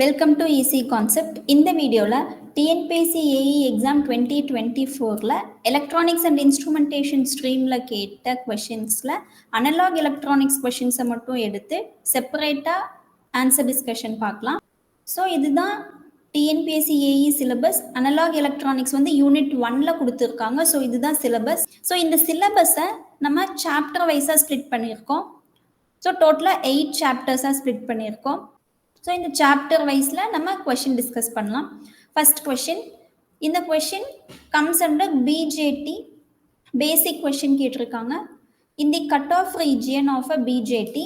Welcome to easy concept. இந்த வீடியோவில் TNPSC AE exam 2024ல் எலக்ட்ரானிக்ஸ் அண்ட் இன்ஸ்ட்ருமெண்டேஷன் ஸ்ட்ரீமில் கேட்ட கொஷின்ஸில் அனலாக் எலக்ட்ரானிக்ஸ் கொஷின்ஸை மட்டும் எடுத்து செப்பரேட்டாக ஆன்சர் டிஸ்கஷன் பார்க்கலாம். ஸோ இதுதான் TNPSC AE syllabus. Analogue electronics வந்து யூனிட் 1ல் கொடுத்துருக்காங்க. ஸோ இதுதான் சிலபஸ். ஸோ இந்த சிலபஸை நம்ம சாப்டர் வைஸாக ஸ்ப்ளிட் பண்ணியிருக்கோம். ஸோ டோட்டலாக 8 சாப்டர்ஸாக ஸ்ப்ளிட் பண்ணியிருக்கோம். ஸோ இந்த சாப்டர் வைஸில் நம்ம கொஷின் டிஸ்கஸ் பண்ணலாம். ஃபர்ஸ்ட் கொஷின், இந்த question comes under BJT basic question கேட்டிருக்காங்க. In the cut off region of a BJT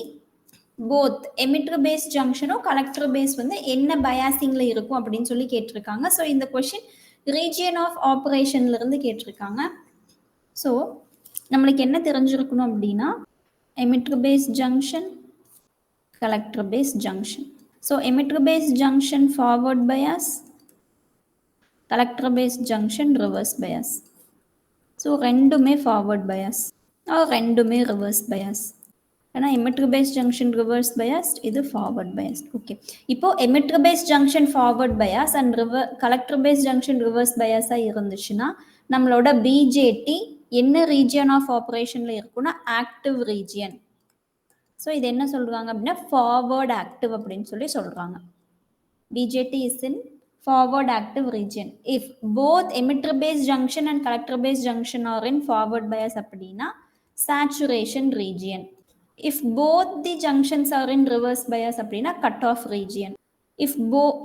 both emitter base ஜங்ஷனும் கலெக்டர் பேஸ் வந்து என்ன பயாசிங்கில் இருக்கும் அப்படின்னு சொல்லி கேட்டிருக்காங்க. ஸோ இந்த கொஷின் ரீஜியன் ஆஃப் ஆப்ரேஷன்லேருந்து கேட்டிருக்காங்க. ஸோ நம்மளுக்கு என்ன தெரிஞ்சிருக்கணும் அப்படின்னா emitter base junction, collector base junction. So emitter base junction forward bias, collector base junction reverse bias. So ரெண்டுமே forward bias or ரெண்டுமே reverse bias. ஏன்னா emitter base junction reverse biased, இது forward biased. Okay. இப்போ emitter base junction forward bias and collector base junction reverse bias இருந்துச்சுன்னா நம்மளோட BJT என்ன region of operationல இருக்குன்னா active region. So இது என்ன சொல்கிறாங்க அப்படின்னா ஃபார்வர்ட் ஆக்டிவ் அப்படின்னு சொல்லி சொல்கிறாங்க. BJT is in forward active region. If both emitter base junction and collector base junction are in forward bias அப்படின்னா saturation region. If both the junctions are in reverse bias அப்படின்னா cut off region.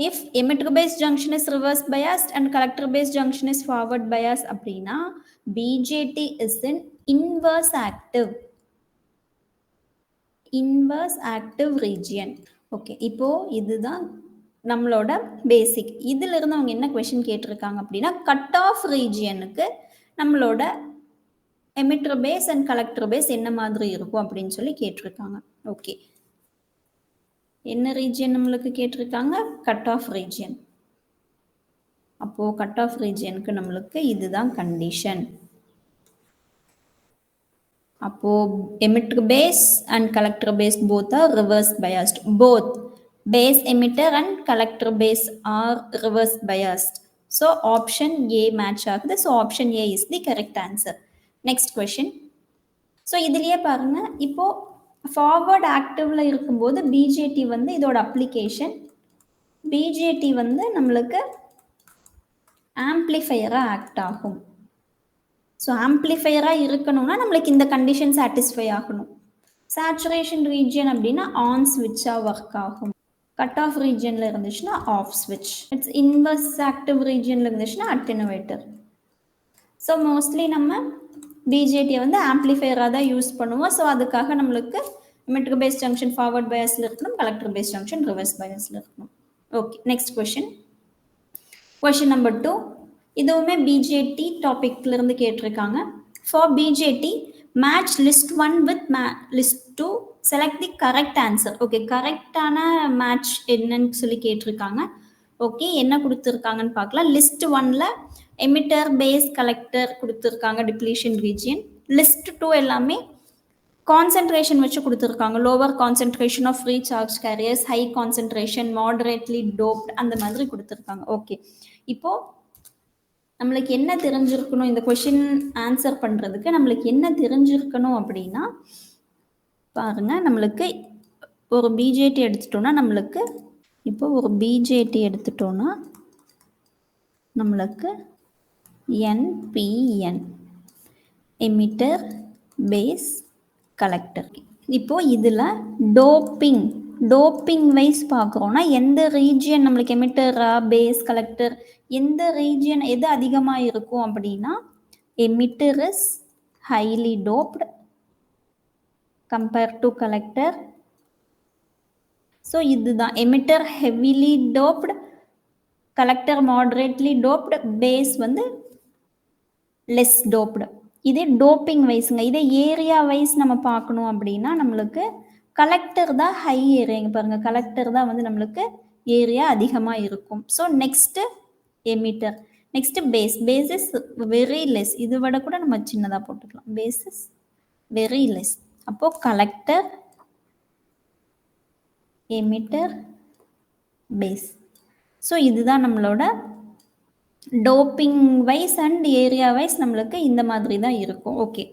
If emitter base junction is reverse biased and collector base junction is forward biased அப்படின்னா BJT is in inverse active region. Okay, இப்போ இதுதான் நம்மளோட பேசிக். இதுல இருந்து அவங்க என்ன question கேட்டிருக்காங்க அப்படின்னா கட் ஆஃப் ரீஜியனுக்கு நம்மளோட emitter base and collector base என்ன மாதிரி இருக்கும் அப்படின்னு சொல்லி கேட்டிருக்காங்க. ஓகே, என்ன ரீஜியன் நம்மளுக்கு கேட்டிருக்காங்க? Cut off region. அப்போ கட் ஆஃப் ரீஜியனுக்கு நம்மளுக்கு இதுதான் கண்டிஷன். அப்போ emitter base and collector base both are reverse biased. Both base emitter and collector base are reverse biased. So option A match ஆகுது. So option A is the correct answer. Next question. So இதுலயே பாருங்க, இப்போ forward ஆக்டிவ்ல இருக்கும்போது BJT வந்து இதோட application. BJT வந்து நம்மளுக்கு ஆம்பிளிஃபையரா act ஆகும். ஸோ ஆம்பிளிஃபையராக இருக்கணும்னா நம்மளுக்கு இந்த கண்டிஷன் சாட்டிஸ்ஃபை ஆகணும். சேச்சுரேஷன் ரீஜியன் அப்படின்னா ஆன் ஸ்விட்சாக ஒர்க் ஆகும். கட் ஆஃப் ரீஜியனில் இருந்துச்சுன்னா ஆஃப் ஸ்விட்ச். இட்ஸ் இன்வர்ஸ் ஆக்டிவ் ரீஜியனில் இருந்துச்சுன்னா அட்டெனுவேட்டர். ஸோ மோஸ்ட்லி நம்ம பிஜேடியை வந்து ஆம்பிளிஃபையராக தான் யூஸ் பண்ணுவோம். ஸோ அதுக்காக நம்மளுக்கு எமிட்டர் பேஸ் ஜங்ஷன் ஃபார்வர்ட் பயஸில் இருக்கணும், கலெக்டர் பேஸ் ஜங்ஷன் ரிவர்ஸ் பயஸில் இருக்கணும். Okay, next question. Question number 2. இதுவுமே பிஜேடி டாபிக்ல இருந்து கேட்டிருக்காங்க. For BJT match list 1 with list 2, select the correct answer. Okay, கரெக்டான மேட்ச் என்னன்னு சொல்லி கேட்டிருக்காங்க. ஓகே, என்ன கொடுத்துருக்காங்கன்னு பார்க்கலாம். லிஸ்ட் 1ல எமிட்டர் பேஸ் கலெக்டர் கொடுத்துருக்காங்க டிப்ளீஷன் ரீஜியன். லிஸ்ட் 2 எல்லாமே கான்சென்ட்ரேஷன் வச்சு கொடுத்துருக்காங்க. Lower concentration of free charge carriers, high concentration, moderately doped, அந்த மாதிரி கொடுத்துருக்காங்க. ஓகே, இப்போ நம்மளுக்கு என்ன தெரிஞ்சிருக்கணும் இந்த கொஷின் ஆன்சர் பண்ணுறதுக்கு? நம்மளுக்கு என்ன தெரிஞ்சிருக்கணும் அப்படின்னா பாருங்க, நம்மளுக்கு ஒரு பிஜேடி எடுத்துட்டோம்னா நம்மளுக்கு இப்போ ஒரு பிஜேடி எடுத்துட்டோம்னா நம்மளுக்கு என்பிஎன் எமிட்டர் பேஸ் கலெக்டர். இப்போ இதில் டோப்பிங் வைஸ் பார்க்குறோன்னா எந்த ரீஜியன் நம்மளுக்கு எமிட்டரா பேஸ் கலெக்டர் எந்த ரீஜியன் எது அதிகமாக இருக்கும் அப்படின்னா emitter is highly doped compare to collector. So இதுதான் emitter heavily doped, collector moderately doped, base வந்து லெஸ் டோப்டு. இதே டோப்பிங் வைஸுங்க. இதே ஏரியா வைஸ் நம்ம பார்க்கணும் அப்படின்னா நம்மளுக்கு கலெக்டர் தான் ஹை ஏரியாங்க. பாருங்கள், கலெக்டர் தான் வந்து நம்மளுக்கு ஏரியா அதிகமாக இருக்கும். So next emitter, next base. Base is very less. இது விட கூட நம்ம சின்னதாக போட்டுக்கலாம். Base is very less. அப்போது கலெக்டர், எமிட்டர், பேஸ். ஸோ இதுதான் நம்மளோட doping wise and area wise நம்மளுக்கு இந்த மாதிரி தான் இருக்கும். ஓகே,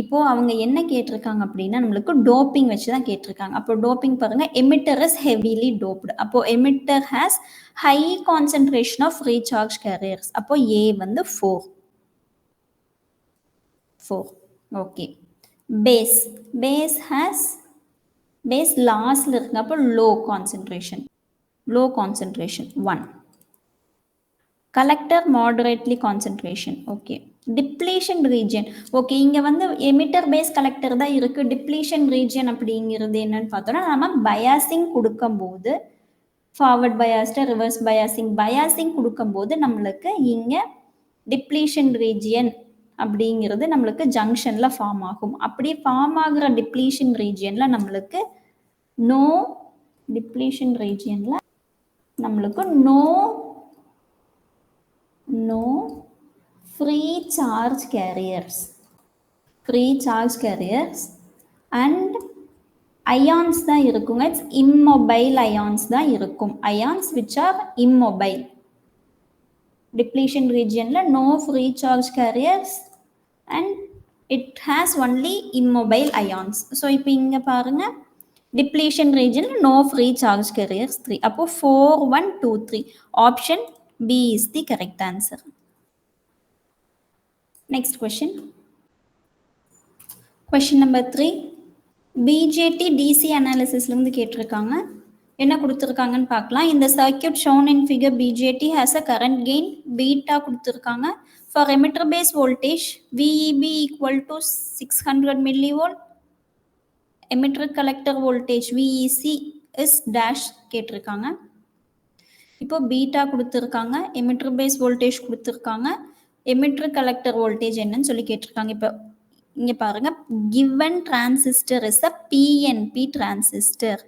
இப்போ அவங்க என்ன கேட்டிருக்காங்க அப்படின்னா நம்மளுக்கு டோப்பிங் வச்சு தான் கேட்டிருக்காங்க. அப்போ டோப்பிங் பாருங்க, எமிட்டர் இஸ் ஹெவிலி டோப்டு. அப்போ emitter has high concentration of free charge carriers. அப்போ ஏ வந்து 4. ஓகே. பேஸ் ஹேஸ் பேஸ் லாஸ்ட்ல இருக்கு, அப்போ low concentration 1. Collector moderately concentration. Okay. Depletion region. Okay, இங்கே வந்து எமிட்டர் பேஸ் கலெக்டர் தான் இருக்குது. டிப்ளீஷன் ரீஜியன் அப்படிங்கிறது என்னன்னு பார்த்தோன்னா நம்ம பயாசிங் கொடுக்கும்போது ஃபார்வர்ட் பயாஸ்டு ரிவர்ஸ் பயாசிங் கொடுக்கும்போது நம்மளுக்கு இங்கே டிப்ளீஷன் ரீஜியன் அப்படிங்கிறது நம்மளுக்கு ஜங்ஷனில் ஃபார்ம் ஆகும். அப்படி ஃபார்ம் ஆகிற டிப்ளீஷன் ரீஜியனில் நம்மளுக்கு டிப்ளீஷன் ரீஜியனில் நம்மளுக்கு no free charge carriers and ions தான் இருக்குங்க. இட்ஸ் immobile ions தான் இருக்கும். ions which are immobile. Depletion regionல no free charge carriers and it has only immobile ions. So இப்போ இங்க பாருங்க, depletion region no free charge carriers 3. அப்போ 4 1 2 3. Option B is the correct answer. Next question. Question number 3. BJT DC analysis ல இருந்து கேட்டிருக்காங்க. என்ன கொடுத்துருக்காங்கன்னு பார்க்கலாம். இந்த circuit shown in figure BJT has a current gain beta கொடுத்துருக்காங்க. For emitter base voltage VEB equal to 600 millivolt. Emitter collector voltage VEC is dash கேட்டிருக்காங்க. இப்போ பீட்டா கொடுத்துருக்காங்க, எமிட்டர் பேஸ் வோல்டேஜ் கொடுத்துருக்காங்க, எமிட்டர் கலெக்டர் வோல்டேஜ் என்னன்னு சொல்லி கேட்டிருக்காங்க. இப்போ இங்கே பாருங்க, given transistor is a PNB transistor.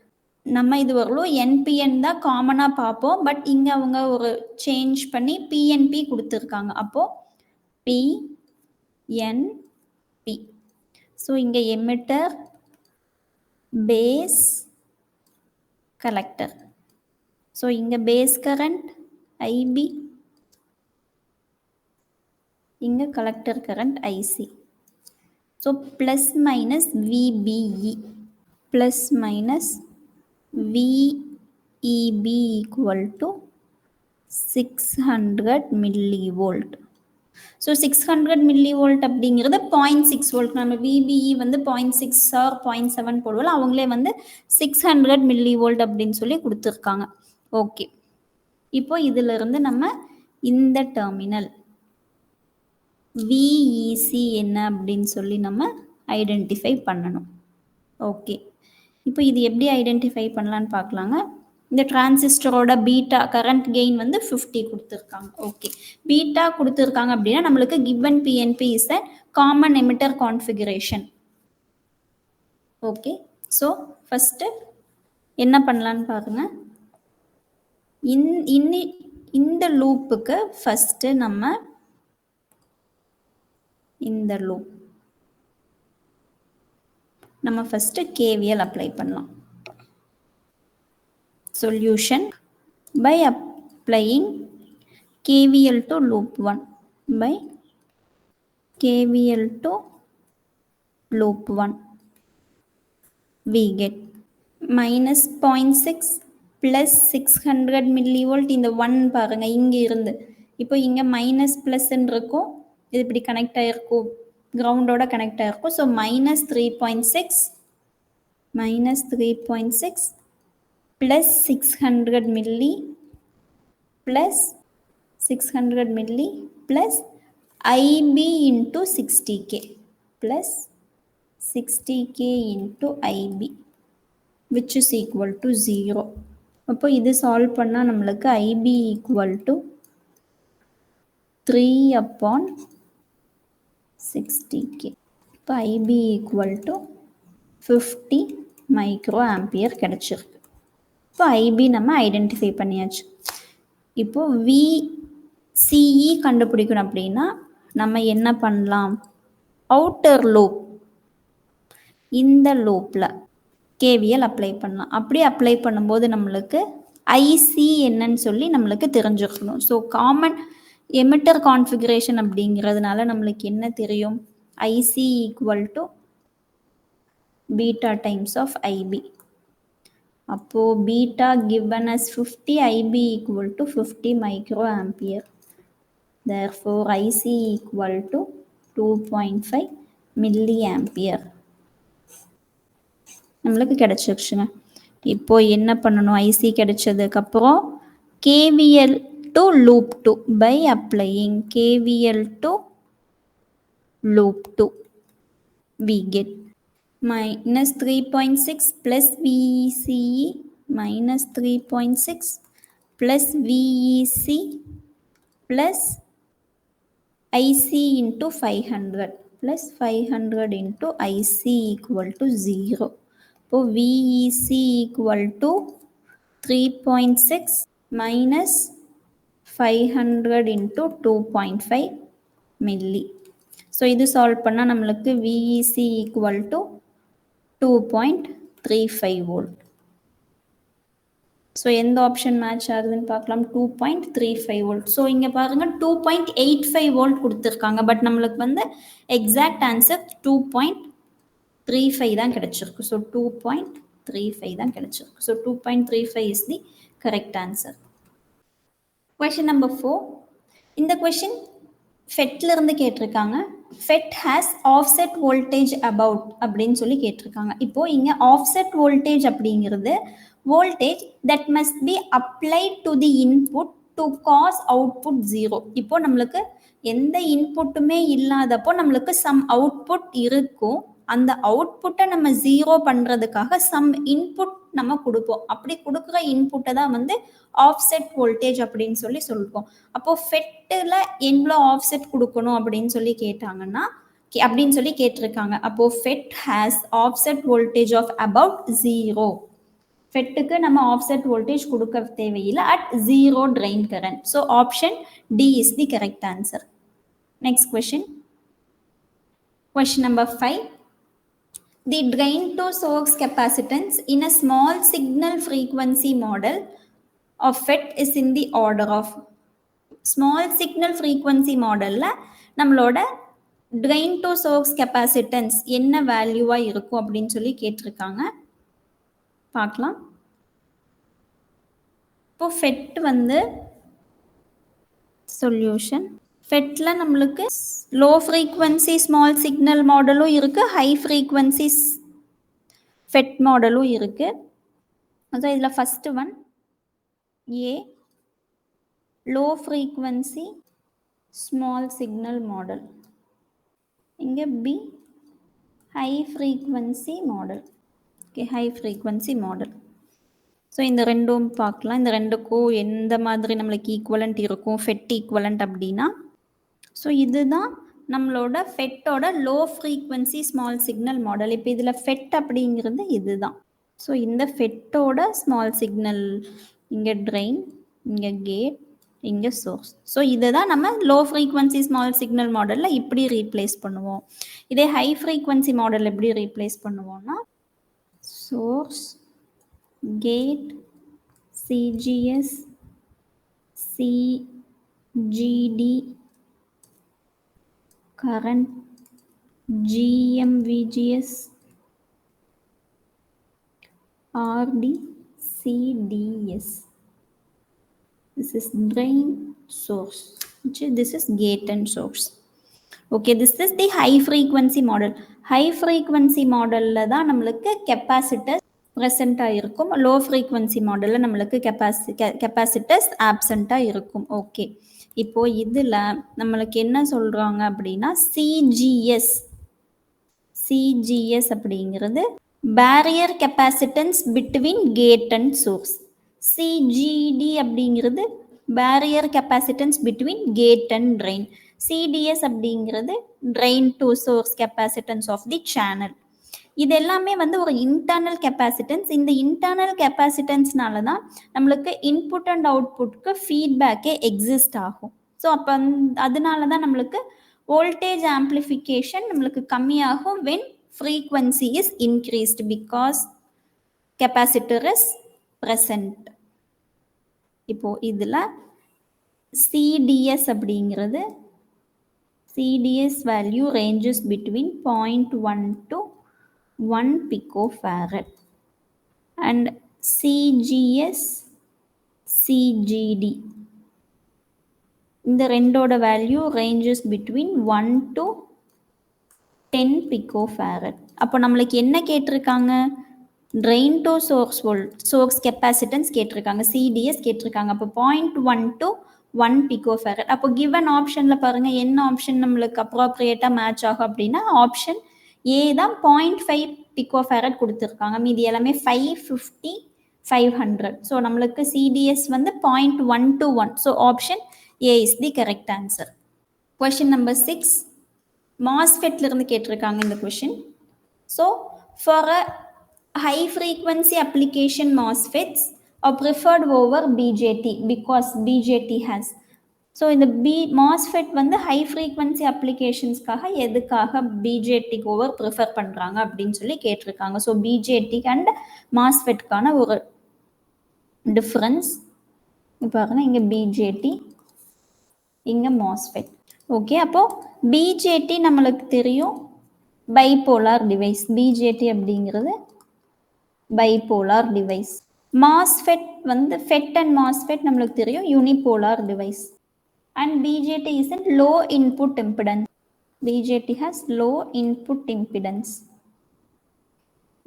நம்ம இது வரலும் என்பிஎன் தான் காமனாக பார்ப்போம், பட் இங்கே அவங்க ஒரு சேஞ்ச் பண்ணி பிஎன்பி கொடுத்துருக்காங்க. அப்போது பிஎன்பி. ஸோ இங்கே எமிட்டர் பேஸ் கலெக்டர். ஸோ இங்கே பேஸ் கரண்ட் ஐபி, இங்கே collector current IC. So plus minus VBE plus minus VEB equal to 600 millivolt. So 600 millivolt அப்படிங்கிறது 0.6 வோல்ட். நம்ம விபிஇ வந்து 0.6 ஆர் 0.7 போடுவோம், அவங்களே வந்து 600 millivolt அப்படின்னு சொல்லி கொடுத்துருக்காங்க. ஓகே, இப்போ இதுல இருந்து நம்ம இந்த டெர்மினல் விஇசி என்ன அப்படின்னு சொல்லி நம்ம ஐடென்டிஃபை பண்ணணும். ஓகே, இப்போ இது எப்படி ஐடென்டிஃபை பண்ணலான்னு பார்க்கலாங்க. இந்த டிரான்சிஸ்டரோட பீட்டா கரண்ட் கெயின் வந்து 50 கொடுத்துருக்காங்க. ஓகே, பீட்டா கொடுத்துருக்காங்க அப்படின்னா நம்மளுக்கு given PNP is a common emitter configuration. Okay, so first என்ன பண்ணலான்னு பாருங்க. இந்த லூப்புக்கு ஃபஸ்ட்டு நம்ம ஃபஸ்ட்டு KVL அப்ளை பண்ணலாம். Solution by applying KVL to loop 1 by KVL to loop 1 we get minus 0.6 plus 600 millivolt. இந்த 1 பாருங்க இங்கே இருந்து இப்போ இங்கே மைனஸ் ப்ளஸ்ன்னு இருக்கும், இது இப்படி கனெக்ட் ஆகிருக்கும், கிரவுண்டோட கனெக்ட் ஆகிருக்கும். So minus 3.6 plus 600 milli plus 600 milli plus IB into 60K plus 60K into IB which is equal to 0. அப்போ இது சால்வ் பண்ணால் நம்மளுக்கு IB equal to 3/60K. இப்போ IB equal to 50 micro ampere கிடச்சிருக்கு. இப்போ IB நம்ம ஐடென்டிஃபை பண்ணியாச்சு. இப்போ VCE கண்டுபிடிக்கணும் அப்படின்னா நம்ம என்ன பண்ணலாம், அவுட்டர் லூப் இந்த லூப்பில் KVL அப்ளை பண்ணலாம். அப்படி அப்ளை பண்ணும்போது நம்மளுக்கு ஐசி என்னன்னு சொல்லி நம்மளுக்கு தெரிஞ்சிருக்கணும். ஸோ காமன் எமிட்டர் கான்ஃபிகரேஷன் அப்படிங்கிறதுனால நம்மளுக்கு என்ன தெரியும்? IC equal to beta times of IB. அப்போது beta given as 50, IB equal to 50 microampere. Therefore, IC equal to 2.5 milliampere. நம்மளுக்கு கிடைச்சிருச்சுங்க. இப்போ என்ன பண்ணணும்? ஐசி கிடைச்சதுக்கப்புறம் KVL to loop 2 by applying KVL to loop 2 we get minus 3.6 plus VCE minus 3.6 plus VEC plus IC into 500 plus 500 into IC equal to 0. So VEC equal to 3.6 minus 500 into 2.5 milli. So இது solve பண்ணா நம்மளுக்கு VEC equal to 2.35 volt. So எந்த option match ஆகுதுன்னு பார்க்கலாம். 2.35 volt. So இங்கே பாருங்கள் 2.85 volt கொடுத்துருக்காங்க. But நம்மளுக்கு வந்து எக்ஸாக்ட் ஆன்சர் 2.35 தான் கிடைச்சிருக்கு. ஸோ 2.35 தான் கிடைச்சிருக்கு. So 2.35 is the correct answer. Question number 4. இந்த கொஷின் ஃபெட்லேருந்து கேட்டிருக்காங்க. Fed has offset voltage about அப்படின்னு சொல்லி கேட்டிருக்காங்க. இப்போது இங்கே ஆஃப்செட் வோல்டேஜ் அப்படிங்கிறது voltage that must be applied to the input to cause output 0. இப்போ நம்மளுக்கு எந்த இன்புட்டுமே இல்லாதப்போ நம்மளுக்கு சம் அவுட்புட் இருக்கும். அந்த அவுட்புட்டை நம்ம 0 பண்ணுறதுக்காக சம் இன்புட் நம்ம கொடுப்போம். அப்படி கொடுக்குற இன்புட்டை தான் வந்து ஆஃப்செட் வோல்டேஜ் அப்படின்னு சொல்லி சொல்லுவோம். அப்போது ஃபெட்டில் எவ்வளோ ஆஃப்செட் கொடுக்கணும் அப்படின்னு சொல்லி கேட்டாங்கன்னா அப்படின்னு சொல்லி கேட்டிருக்காங்க. அப்போது FET has offset voltage of about 0. ஃபெட்டுக்கு நம்ம ஆஃப்செட் வோல்டேஜ் கொடுக்க தேவையில்லை at 0 drain current. So option D is the correct answer. Next question. Question number 5. The drain to source capacitance in a small signal frequency model of FET is in the order of. Small signal frequency modelல நம்மளோட drain to source capacitance என்ன வேல்யூவா இருக்கும் அப்படின்னு சொல்லி கேட்டிருக்காங்க. பார்க்கலாம். இப்போ fed வந்து solution. ஃபெட்டில் நம்மளுக்கு லோ ஃப்ரீக்வன்சி ஸ்மால் சிக்னல் மாடலும் இருக்குது, ஹை ஃப்ரீக்வன்சி ஃபெட் மாடலும் இருக்குது. ஸோ இதில் first one A low frequency small signal model. இங்கே B high frequency model. Okay, high frequency model. So இந்த ரெண்டும் பார்க்கலாம். இந்த ரெண்டுக்கும் எந்த மாதிரி நம்மளுக்கு ஈக்குவலண்ட் இருக்கும் ஃபெட் ஈக்குவலண்ட் அப்படின்னா, ஸோ இதுதான் நம்மளோட ஃபெட்டோட low frequency small signal model. இப்போ இதில் ஃபெட் அப்படிங்கிறது இதுதான். ஸோ இந்த ஃபெட்டோட ஸ்மால் சிக்னல் இங்கே ட்ரெயின், இங்கே கேட், இங்கே சோர்ஸ். ஸோ இதை தான் நம்ம லோ ஃப்ரீக்வன்சி ஸ்மால் சிக்னல் மாடலில் இப்படி ரீப்ளேஸ் பண்ணுவோம். இதே ஹை ஃப்ரீக்வன்சி மாடல் எப்படி ரீப்ளேஸ் பண்ணுவோம்னா source, gate, CGS, CGD, current, GMVGS, RD, CDS. This is drain, source. This is gate and source. Okay, this is the high frequency model. High frequency model தான் நம்மளுக்கு capacitor ப்ரெசண்ட்டாக இருக்கும். Low frequency மாடலில் நம்மளுக்கு capacitors ஆப்சண்ட்டாக இருக்கும். Okay, இப்போது இதில் நம்மளுக்கு என்ன சொல்கிறாங்க அப்படின்னா சிஜிஎஸ் அப்படிங்கிறது barrier capacitance between gate and source. CGD அப்படிங்கிறது barrier capacitance between gate and drain. CDS அப்படிங்கிறது drain to source capacitance of the channel. இது எல்லாமே வந்து ஒரு இன்டர்னல் கெப்பாசிட்டன்ஸ். இந்த இன்டர்னல் கெப்பாசிட்டன்ஸ்னால தான் நம்மளுக்கு இன்புட் அண்ட் அவுட்புட்க்கு ஃபீட்பேக்கே எக்ஸிஸ்ட் ஆகும். ஸோ அப்போ அதனால தான் நம்மளுக்கு வோல்டேஜ் ஆம்ப்ளிஃபிகேஷன் நம்மளுக்கு கம்மியாகும் when frequency is increased because capacitor is present. இப்போ இதில் CDS அப்படிங்கிறது CDS value ranges between 0.1 to 1 picofarad and CGS CGD இந்த ரெண்டோட value ranges between 1 to 10 picofarad. அப்போ நம்மளுக்கு என்ன கேட்டிருக்காங்க? ட்ரெயின் டு சோர்ஸ் கெப்பாசிட்டன்ஸ் கேட்டிருக்காங்க, CDS கேட்டிருக்காங்க. அப்போ 0.1 to 1 picofarad. அப்போ கிவன் ஆப்ஷனில் பாருங்கள் என்ன ஆப்ஷன் நம்மளுக்கு அப்ராப்ரியேட்டாக மேட்ச் ஆகும் அப்படின்னா ஆப்ஷன் ஏ தான். 0.5 picofarad கொடுத்துருக்காங்க, மீதி எல்லாமே 550 500. ஸோ நம்மளுக்கு CDS வந்து 0.1 to 1. So option A is the correct answer. Question number 6 மாஸ்ஃபெட்லேருந்து கேட்டிருக்காங்க இந்த question. So for a high frequency application MOSFETs are preferred over BJT because BJT has. So இந்த MOSFET வந்து ஹை ஃப்ரீக்வன்சி அப்ளிகேஷன்ஸ்க்காக எதுக்காக பிஜேடிக்கு over prefer பண்ணுறாங்க அப்படின்னு சொல்லி கேட்டிருக்காங்க. So BJT and MOSFETக்கான ஒரு டிஃப்ரென்ஸ் பாருங்க, இங்கே பிஜேடி இங்கே MOSFET. ஓகே, அப்போது பிஜேடி நம்மளுக்கு தெரியும் பைபோலார் டிவைஸ். பிஜேடி அப்படிங்கிறது பைபோலார் டிவைஸ். மாஸ்ஃபெட் வந்து ஃபெட் அண்ட் மாஸ்ஃபெட் நம்மளுக்கு தெரியும் unipolar device. And BJT is a low input impedance. BJT has low input impedance.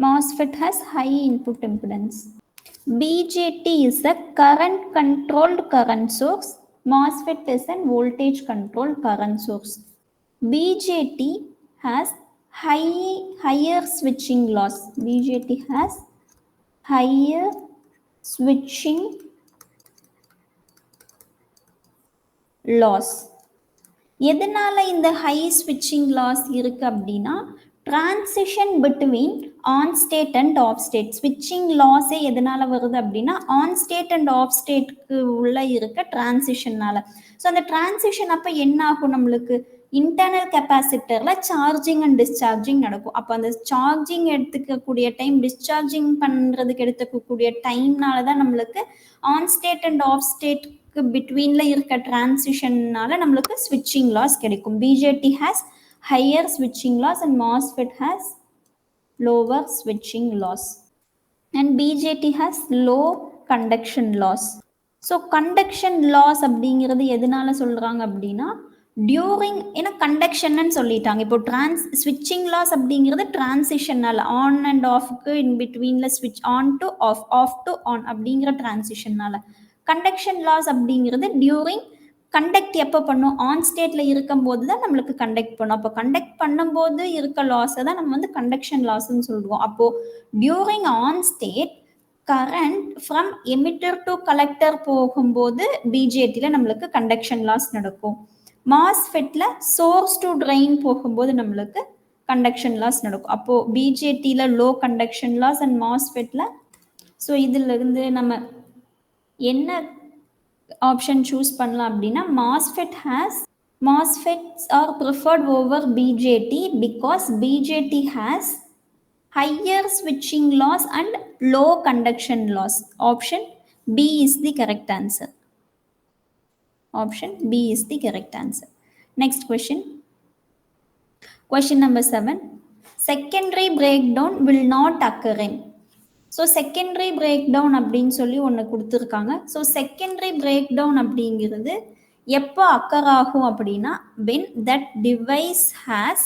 MOSFET has high input impedance. BJT is a current controlled current source. MOSFET is a voltage controlled current source. BJT has higher switching loss. BJT has higher switching loss. எதனால இந்த high ஸ்விட்சிங் loss இருக்கு அப்படின்னா transition between on state and off state. ஸ்விட்சிங் லாஸே எதனால வருது அப்படின்னா on state and of ஸ்டேட்க்கு உள்ள இருக்க டிரான்சிஷன்னால. ஸோ அந்த டிரான்சிஷன் அப்போ என்ன ஆகும், நம்மளுக்கு இன்டர்னல் கெப்பாசிட்டர்ல சார்ஜிங் அண்ட் டிஸ்சார்ஜிங் நடக்கும். அப்போ அந்த சார்ஜிங் எடுத்துக்கக்கூடிய டைம் டிஸ்சார்ஜிங் பண்ணுறதுக்கு எடுத்துக்கக்கூடிய டைம்னால தான் நம்மளுக்கு on state and off state பிட்வீன்ல இருக்க டிரான்சிஷன்னால நம்மளுக்கு ஸ்விட்சிங் லாஸ் கிடைக்கும். பிஜேடி ஹேஸ் ஹையர் ஸ்விட்சிங் loss and MOSFET has lower ஸ்விட்சிங் loss and BJT has low conduction loss. So conduction loss அப்படிங்கிறது எதனால சொல்றாங்க அப்படின்னா டியூரிங், ஏன்னா கண்டக்ஷன்னு சொல்லிட்டாங்க. இப்போ ஸ்விட்சிங் லாஸ் அப்படிங்கிறது டிரான்சிஷனால் ஆன் அண்ட் ஆஃப்க்கு இன் பிட்வீன்ல ஸ்விட்ச் on to off, off to on அப்படிங்கிற டிரான்சிஷனால. கண்டக்ஷன் லாஸ் அப்படிங்கிறது டியூரிங் கண்டக்ட் எப்போ பண்ணும், ஆன் ஸ்டேட்ல இருக்கும் போது தான் நம்மளுக்கு கண்டக்ட் பண்ணும். அப்போ கண்டக்ட் பண்ணும்போது இருக்க லாஸை தான் நம்ம வந்து கண்டக்ஷன் லாஸ்ன்னு சொல்லுவோம். அப்போ during on state current from emitter to collector போகும்போது பிஜேடியில் நம்மளுக்கு கண்டக்ஷன் லாஸ் நடக்கும். MOSFETல சோர்ஸ் டு ட்ரெயின் போகும்போது நம்மளுக்கு கண்டக்ஷன் லாஸ் நடக்கும். அப்போது பிஜேடியில் லோ கண்டக்ஷன் லாஸ் அண்ட் MOSFETல. ஸோ இதில் இருந்து நம்ம என்ன ஆப்ஷன் சூஸ் பண்ணலாம் அப்படின்னா MOSFETs are preferred over BJT because BJT has higher switching loss and low conduction loss. Option B is the correct answer. Option B is the correct answer. Next question. Question number 7. Secondary breakdown will not occur in. So secondary break down அப்படின்னு சொல்லி ஒன்று கொடுத்துருக்காங்க. So secondary break down அப்படிங்கிறது எப்போ occur ஆகும் அப்படின்னா when that device has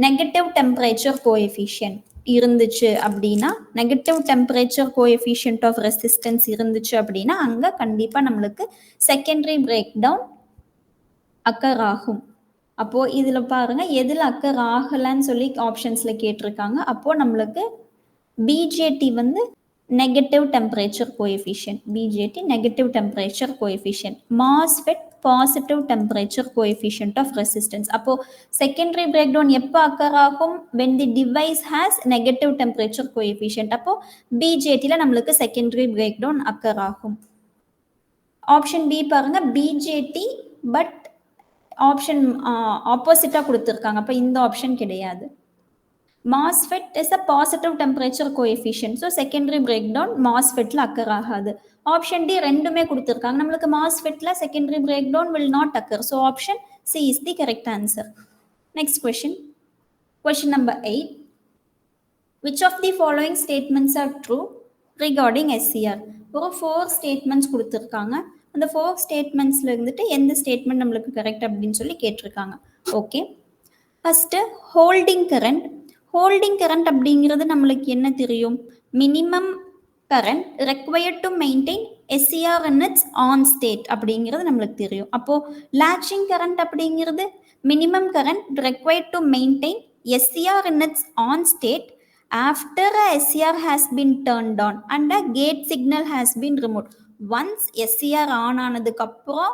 negative temperature coefficient இருந்துச்சு அப்படின்னா, negative temperature coefficient of resistance இருந்துச்சு அப்படின்னா அங்கே கண்டிப்பாக நம்மளுக்கு செகண்டரி பிரேக் டவுன் அக்கர் ஆகும். அப்போது இதில் பாருங்கள் எதில் அக்கர் ஆகலைன்னு சொல்லி ஆப்ஷன்ஸில் கேட்டிருக்காங்க. அப்போது நம்மளுக்கு பிஜேடி வந்து negative temperature coefficient, BJT negative temperature coefficient, MOSFET positive temperature coefficient of resistance. அப்போ செகண்டரி பிரேக் டவுன் எப்போ அக்கர் ஆகும், when the device has negative temperature coefficient. அப்போ பிஜேடியில் நம்மளுக்கு செகண்டரி பிரேக் டவுன் அக்கர் ஆகும். ஆப்ஷன் பி பாருங்க BJT, but option ஆப்போசிட்டாக கொடுத்துருக்காங்க. அப்போ இந்த ஆப்ஷன் கிடையாது. MOSFET is a positive temperature coefficient. So secondary breakdown MOSFET ல occur ஆகாது. Option D ரெண்டுமே கொடுத்திருக்காங்க. நம்மளுக்கு MOSFET ல secondary breakdown will not occur. So option C is the correct answer. Next question. Question number 8. Which of the following statements are true regarding SCR? ஒரு 4 statements கொடுத்திருக்காங்க. அந்த 4 statementsல இருந்துட்டு எந்த statement நம்மளுக்கு correct அப்படின்னு சொல்லி கேட்டிருக்காங்க. Okay. First holding current. Holding current அப்படிங்கிறது நம்மளுக்கு என்ன தெரியும்? Minimum current required to maintain SCR in it's on state அப்படிங்கிறது நம்மளுக்கு தெரியும். அப்போ லேட்சிங் கரண்ட் அப்படிங்கிறது minimum current required to maintain SCR in it's on state after SCR has been turned on and a gate signal has been removed. Once SCR on ஆனதுக்கு அப்புறம்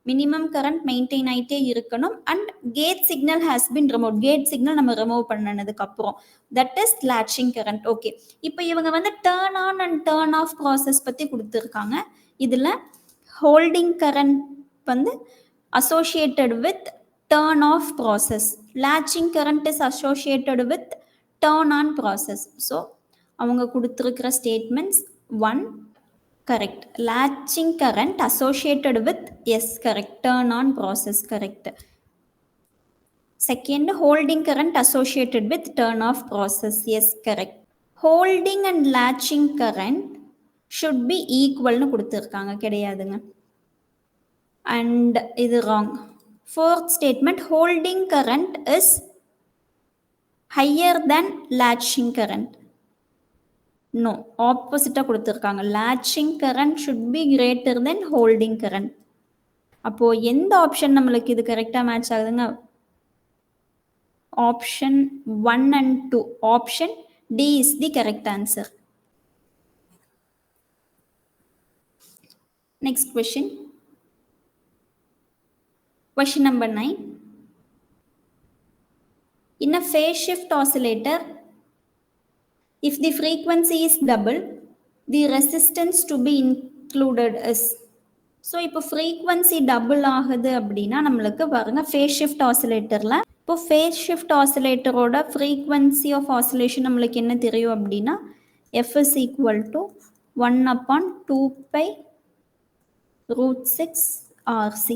minimum current maintain ஆகிட்டே இருக்கணும் and gate signal has been remove. Gate signal நம்ம remove பண்ணதுக்கு அப்புறம் that is latching current. Okay, இப்போ இவங்க வந்து turn on and turn off process பற்றி கொடுத்துருக்காங்க. இதில் ஹோல்டிங் கரண்ட் வந்து associated with turn off process, latching current is associated with turn on process. So அவங்க கொடுத்துருக்கிற statements 1 correct, latching current associated with yes correct, turn on process correct. Second, holding current associated with turn off process, yes correct. Holding and latching current should be equal nu கொடுத்திருக்காங்க, கிடையாதுங்க. And இது wrong. Fourth statement, holding current is higher than latching current. No, opposite கொடுத்திருக்காங்க. latching current should be greater than holding current. அப்போ எந்த option நம்மளுக்கு இது கரெக்டா match ஆகுதுங்க? Option 1 and 2. Option D is the correct answer. Next question. Question number 9. In a phase shift oscillator, if the frequency is double, the resistance to be included is. So இப்போ frequency double ஆகுது அப்படின்னா நம்மளுக்கு பாருங்க phase shift ஆசிலேட்டரில் இப்போ phase shift ஆசிலேட்டரோட frequency of oscillation நம்மளுக்கு என்ன தெரியும் அப்படின்னா F is equal to 1/2π√6 RC.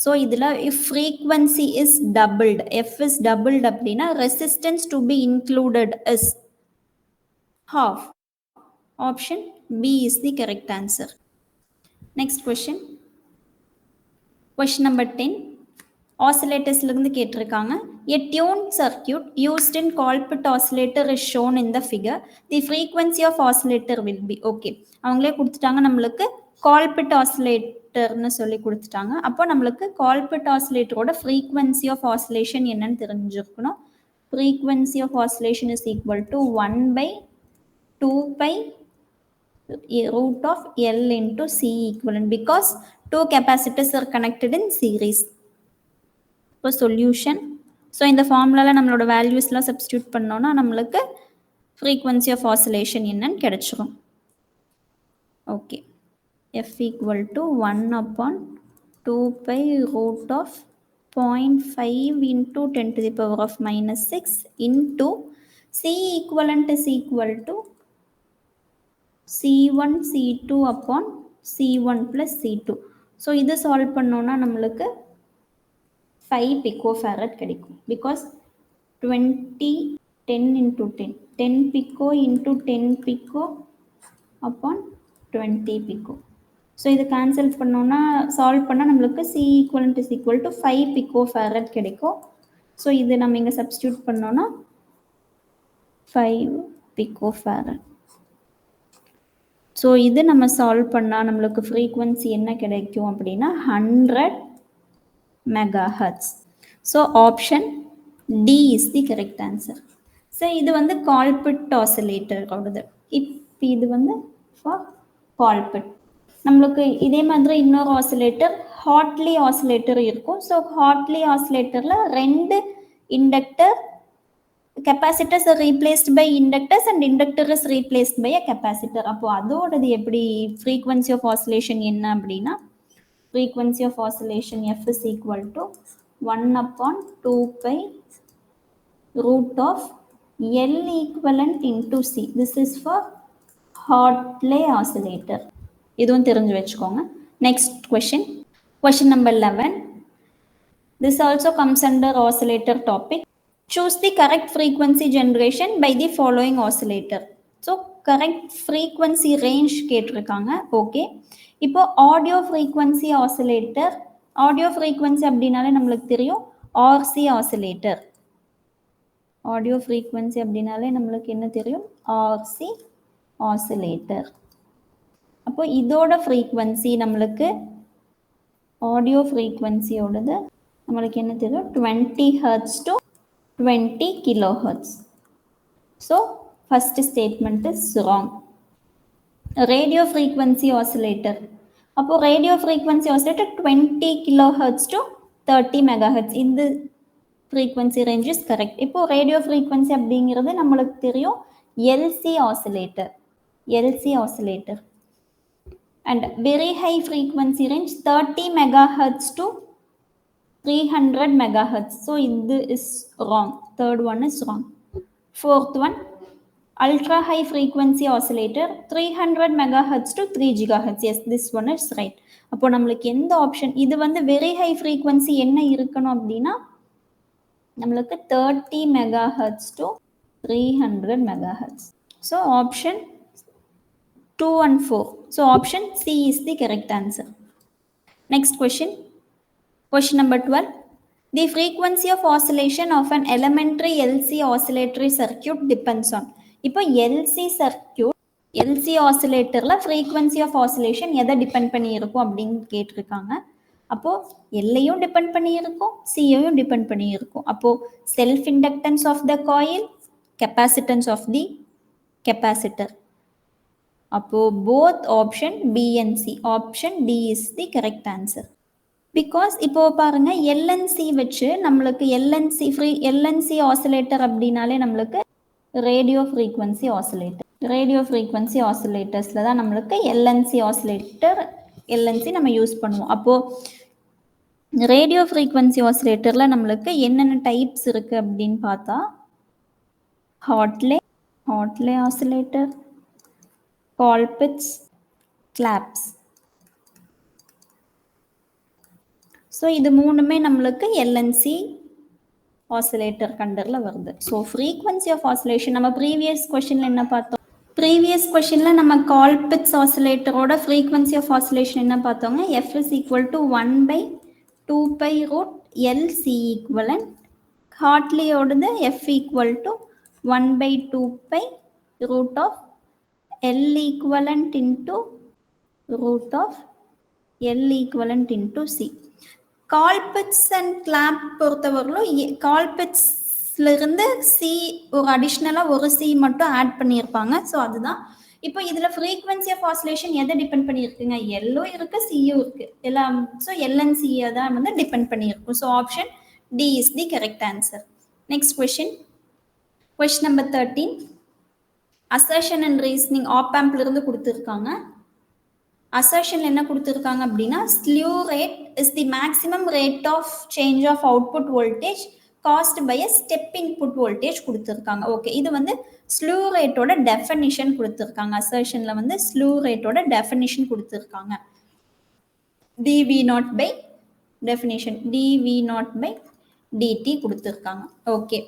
So இதில் if frequency is doubled, F is doubled அப்படின்னா resistance to be included is half. Option B is the correct answer. Next question. Question number 10. Oscillators இருந்து கேட்டிருக்காங்க. A tuned circuit used in Colpit oscillator is shown in the figure. The frequency of oscillator will be. Okay, அவங்களே கொடுத்துட்டாங்க நம்மளுக்கு Colpit oscillatorன்னு சொல்லி கொடுத்துட்டாங்க. அப்போ நம்மளுக்கு Colpit oscillatorோட frequency of oscillation என்னன்னு தெரிஞ்சிருக்கணும். Frequency of oscillation is equal to 1/2π √ of L into C equivalent because two capacitors are connected in series. இப்போ சொல்யூஷன். ஸோ இந்த ஃபார்முலாவில் நம்மளோட வேல்யூஸ்லாம் சப்ஸ்டியூட் பண்ணோன்னா நம்மளுக்கு ஃப்ரீக்வன்சி ஆஃப் ஆசிலேஷன் என்னன்னு கிடைச்சிரும். Okay, F equal to 1/2π √ of 0.5 into 10 to the power of -6 into C equivalent is equal to C1 C2 upon C1 plus C2. So இது solve பண்ணோன்னா நம்மளுக்கு 5 picofarad கிடைக்கும். Because 20 10 into 10 10 pico into 10 pico upon 20 pico. So இது cancel பண்ணோன்னா solve பண்ணால் நம்மளுக்கு C equivalent is equal to 5 picofarad கிடைக்கும். So இது நம்ம இங்கே சப்ஸ்டியூட் பண்ணோன்னா 5 picofarad. ஸோ இது நம்ம சால்வ் பண்ணால் நம்மளுக்கு ஃப்ரீக்வன்சி என்ன கிடைக்கும் அப்படின்னா 100 megahertz. So option D is the correct answer. So இது வந்து Colpit oscillator ஓடது. இப்போ இது வந்து for Colpit. நம்மளுக்கு இதே மாதிரி இன்னொரு ஆசிலேட்டர் ஹார்ட்லி ஆசிலேட்டர் இருக்கும். ஸோ ஹார்ட்லி ஆசிலேட்டரில் 2 inductor capacitors are replaced by inductors and inductor is replaced by a capacitor. அப்போ அதோடது எப்படி frequency of oscillation என்ன அப்படின்னா frequency of oscillation F is equal to 1/2π √ of L equivalent into C. This is for Hartley oscillator. இதுவும் தெரிஞ்சு வச்சுக்கோங்க. Next question. Question number 11. This also comes under oscillator topic. Choose the correct frequency generation by the following oscillator. So correct frequency range கேட்டிருக்காங்க. Okay, இப்போ audio frequency oscillator. Audio frequency அப்படின்னாலே நம்மளுக்கு தெரியும் RC oscillator. Audio frequency அப்படின்னாலே நம்மளுக்கு என்ன தெரியும்? RC oscillator. அப்போ இதோட ஃப்ரீக்வன்சி நம்மளுக்கு ஆடியோ ஃப்ரீக்வன்சியோடது நம்மளுக்கு என்ன தெரியும்? 20 Hz to 20 kHz. So first statement is wrong. Radio frequency oscillator. அப்போ radio frequency oscillator 20 kHz to 30 MHz. இந்த frequency range is correct. இப்போ radio frequency அப்படிங்கிறது நம்மளுக்கு தெரியும் LC oscillator. LC oscillator. And very high frequency range 30 MHz to 300 MHz. So this is wrong. Third one is wrong. Fourth one, ultra high frequency oscillator 300 MHz to 3 GHz. Yes, this one is right. அப்போ நம்மளுக்கு எந்த option? இது வந்து very high frequency என்ன இருக்கணும் அப்படின்னா நம்மளுக்கு 30 MHz to 300 MHz. So option 2 and 4. So option C is the correct answer. Next question. Question number 12. The frequency of oscillation of an elementary LC oscillatory circuit depends on. இப்போ LC circuit, LC oscillatorல frequency of oscillation எதை depend பண்ணி இருக்கும் அப்படின்னு கேட்டிருக்காங்க. அப்போ L-ஐயும் depend பண்ணி இருக்கும், C-ஐயும் depend பண்ணி இருக்கும். அப்போ self inductance of the coil, capacitance of the capacitor. அப்போ both option B and C. Option D is the correct answer. Because இப்போ பாருங்க எல்என்சி வச்சு நம்மளுக்கு எல்என்சி ஆசிலேட்டர் அப்படின்னாலே நம்மளுக்கு radio frequency oscillator. Radio frequency ஆசிலேட்டர்ஸில் தான் நம்மளுக்கு எல்என்சி நம்ம யூஸ் பண்ணுவோம். அப்போது ரேடியோ ஃப்ரீக்வன்சி ஆசிலேட்டரில் நம்மளுக்கு என்னென்ன டைப்ஸ் இருக்குது அப்படின்னு பார்த்தா ஹார்ட்லே ஆசிலேட்டர், கால்பிட்ஸ், கிளாப்ஸ். ஸோ இது மூணுமே நம்மளுக்கு எல்என்சி ஆசிலேட்டர் கண்டரில் வருது. ஸோ ஃப்ரீக்வன்சி ஆஃப் ஆசிலேஷன் நம்ம ப்ரீவியஸ் கொஷனில் என்ன பார்த்தோம்? ப்ரீவியஸ் கொஷனில் நம்ம கால்பிட்ஸ் ஆசிலேட்டரோட ஃப்ரீக்வன்சி ஆஃப் ஆசிலேஷன் என்ன பார்த்தோங்க? F is equal to 1/2π root LC equivalent. ஹார்ட்லியோடது F equal to 1/2π root of L equivalent into root of L equivalent into C. Colpitts and Clapp பொறுத்தவரையிலும் கால்பிட்ஸ்ல இருந்து C ஒரு அடிஷ்னலாக ஒரு சி மட்டும் add பண்ணியிருப்பாங்க. So அதுதான் இப்போ இதில் ஃப்ரீக்வன்சி ஆஃப் ஆசிலேஷன் எதை டிபெண்ட் பண்ணியிருக்குங்க? எல்லும் இருக்குது, சியும் இருக்குது எல்லாம். ஸோ எல்என்சியை தான் வந்து டிபெண்ட் பண்ணியிருக்கும். So option D is the correct answer. Next question number 13. Assertion and reasoning ஆப்-ஆம்ப்ல இருந்து கொடுத்துருக்காங்க. அசர்ஷன் என்ன கொடுத்துருக்காங்க அப்படின்னா slew rate is the maximum rate of change of output voltage caused by a step input voltage கொடுத்துருக்காங்க. Okay, இது வந்து ஸ்லியூ ரேட்டோட definition கொடுத்துருக்காங்க. அசர்ஷன்ல வந்து ஸ்லியூ ரேட்டோட டெஃபினிஷன் கொடுத்துருக்காங்க. dV0 by definition dV0 by dt கொடுத்துருக்காங்க. ஓகே,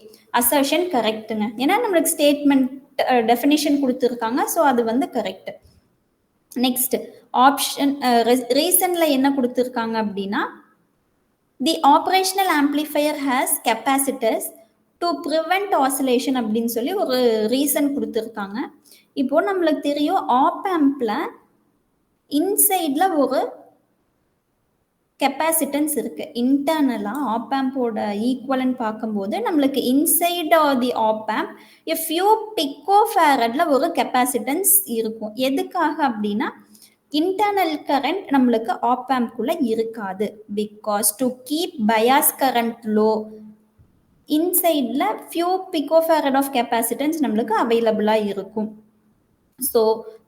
அசர்ஷன் கரெக்டுங்க. ஏன்னா நம்மளுக்கு ஸ்டேட்மெண்ட் டெஃபினிஷன் கொடுத்துருக்காங்க. ஸோ அது வந்து கரெக்ட். நெக்ஸ்ட் ஆப்ஷன் ரீசன்ல என்ன கொடுத்துருக்காங்க அப்படின்னா the operational amplifier has capacitors to prevent oscillation அப்படின்னு சொல்லி ஒரு ரீசன் கொடுத்துருக்காங்க. இப்போ நம்மளுக்கு தெரியும் ஆப்-ஆம்ப்ல இன்சைட்ல ஒரு கெப்பாசிட்டன்ஸ் இருக்கு. இன்டர்னலா ஆப்-ஆம்போட ஈக்குவலன்ட் பார்க்கும்போது நம்மளுக்கு inside the app-amp a few picofaradல ஒரு கெப்பாசிட்டன்ஸ் இருக்கும். எதுக்காக அப்படின்னா இன்டர்னல் கரண்ட் நம்மளுக்கு ஆப்-ஆம்ப்குள்ள இருக்காது. Because to keep bias current low இன்சைட்ல few picofarad ஆஃப் கெப்பாசிட்டன்ஸ் நம்மளுக்கு அவைலபிளா இருக்கும். ஸோ